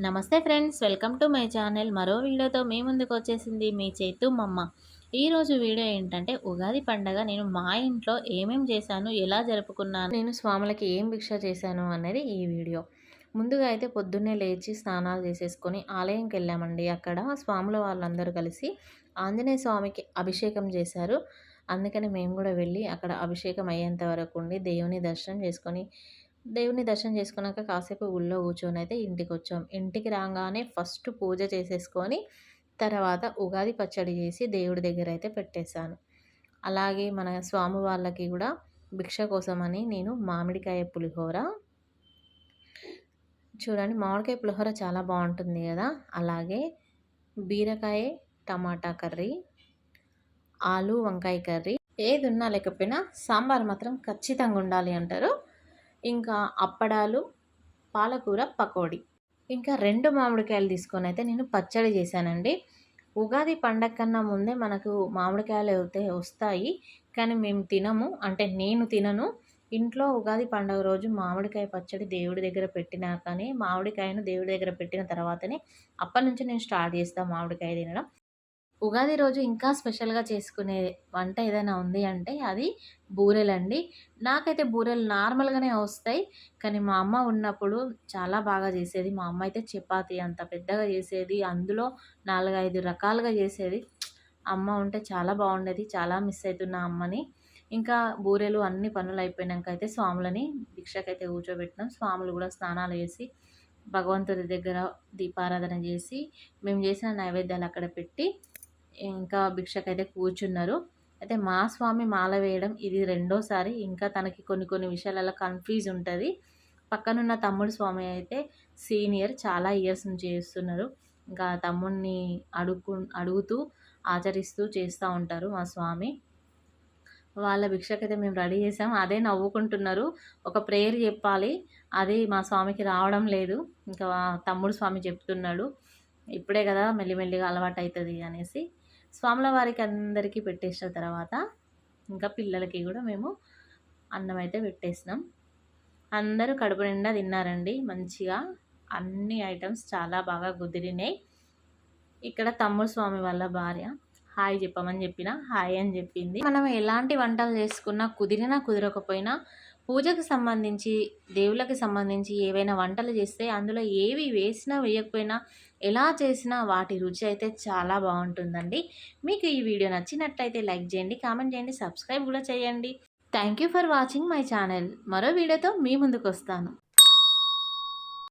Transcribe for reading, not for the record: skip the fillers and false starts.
నమస్తే friends, welcome to my channel. మరో వీడియోతో మీ ముందుకు వచ్చేసింది మీ చేతు మమ్మ. ఈరోజు వీడియో ఏంటంటే ఉగాది పండగ నేను మా ఇంట్లో ఏమేం చేశాను, ఎలా జరుపుకున్నాను, నేను స్వాములకి ఏం భిక్ష చేశాను అనేది ఈ వీడియో. ముందుగా అయితే పొద్దున్నే లేచి స్నానాలు చేసేసుకొని ఆలయంకి వెళ్ళామండి. అక్కడ స్వాముల వాళ్ళందరూ కలిసి ఆంజనేయ స్వామికి అభిషేకం చేశారు. అందుకని మేము కూడా వెళ్ళి అక్కడ అభిషేకం అయ్యేంత వరకు ఉండి దేవుని దర్శనం చేసుకున్నాక కాసేపు గుళ్ళో కూర్చొని అయితే ఇంటికొచ్చాం. ఇంటికి రాగానే ఫస్ట్ పూజ చేసేసుకొని తర్వాత ఉగాది పచ్చడి చేసి దేవుడి దగ్గర అయితే పెట్టేశాను. అలాగే మన స్వామి వాళ్ళకి కూడా భిక్ష కోసమని నేను మామిడికాయ పులిహోర, చూడండి మామిడికాయ పులిహోర చాలా బాగుంటుంది కదా, అలాగే బీరకాయ టమాటా కర్రీ, ఆలు వంకాయ కర్రీ, ఏది ఉన్నా లేకపోయినా సాంబార్ మాత్రం ఖచ్చితంగా ఉండాలి అంటారు. ఇంకా అప్పడాలు, పాలకూర పకోడీ, ఇంకా 2 మామిడికాయలు తీసుకొని అయితే నేను పచ్చడి చేశానండి. ఉగాది పండగ కన్నా ముందే మనకు మామిడికాయలు అయితే వస్తాయి, కానీ మేము తినము. అంటే నేను తినను. ఇంట్లో ఉగాది పండుగ రోజు మామిడికాయ పచ్చడి దేవుడి దగ్గర పెట్టినాకనే, మామిడికాయను దేవుడి దగ్గర పెట్టిన తర్వాతనే అప్పటి నుంచి నేను స్టార్ట్ చేస్తాను మామిడికాయ తినడం. ఉగాది రోజు ఇంకా స్పెషల్‌గా చేసుకునే వంట ఏదైనా ఉంది అంటే అది బూరెలండి. నాకైతే బూరెలు నార్మల్‌గానే వస్తాయి. కానీ మా అమ్మ ఉన్నప్పుడు చాలా బాగా చేసేది. మా అమ్మ అయితే చపాతీ అంత పెద్దగా చేసేది. అందులో 4, 5 రకాలుగా చేసేది. అమ్మ ఉంటే చాలా బాగుండేది. చాలా మిస్ అవుతున్నా అమ్మని. ఇంకా బూరెలు అన్ని పనులు అయిపోయినాక అయితే స్వాములని భిక్షకైతే కూర్చోబెట్టినాం. స్వాములు కూడా స్నానాలు చేసి భగవంతుడి దగ్గర దీపారాధన చేసి మేము చేసిన నైవేద్యాలు అక్కడ పెట్టి ఇంకా భిక్షకైతే కూర్చున్నారు. అయితే మా స్వామి మాల వేయడం ఇది రెండోసారి. ఇంకా తనకి కొన్ని కొన్ని విషయాలలో కన్‌ఫ్యూజ్ ఉంటది. పక్కనున్న తమ్ముడు స్వామి అయితే సీనియర్, చాలా ఇయర్స్ నుంచి చేస్తున్నారు. ఇంకా తమ్ముడిని అడుగుతూ ఆచరిస్తూ చేస్తూ ఉంటారు మా స్వామి. వాళ్ళ భిక్షకైతే మేము రెడీ చేసాం. అదే నవ్వుకుంటున్నారు. ఒక ప్రేయర్ చెప్పాలి, అది మా స్వామికి రావడం లేదు. ఇంకా తమ్ముడు స్వామి చెప్తున్నాడు, ఇప్పుడే కదా మెల్లిమెల్లిగా అలవాటవుతుంది అనేసి. స్వాముల వారికి అందరికీ పెట్టేసిన తర్వాత ఇంకా పిల్లలకి కూడా మేము అన్నం అయితే పెట్టేసినాం. అందరూ కడుపు నిండా తిన్నారండి మంచిగా. అన్ని ఐటమ్స్ చాలా బాగా కుదిరినాయి. ఇక్కడ తమ్ముడు స్వామి వాళ్ళ భార్య హాయ్ చెప్పమని చెప్పిన హాయ్ అని చెప్పింది. మనం ఎలాంటి వంటలు చేసుకున్నా కుదిరినా కుదరకపోయినా పూజకు సంబంధించి, దేవుళ్ళకి సంబంధించి ఏవైనా వంటలు చేస్తే అందులో ఏవి వేసినా వేయకపోయినా ఎలా చేసినా వాటి రుచి అయితే చాలా బాగుంటుందండి. మీకు ఈ వీడియో నచ్చినట్లయితే లైక్ చేయండి, కామెంట్ చేయండి, సబ్స్క్రైబ్ కూడా చేయండి. Thank you for watching my channel. మరో వీడియోతో మీ ముందుకు వస్తాను.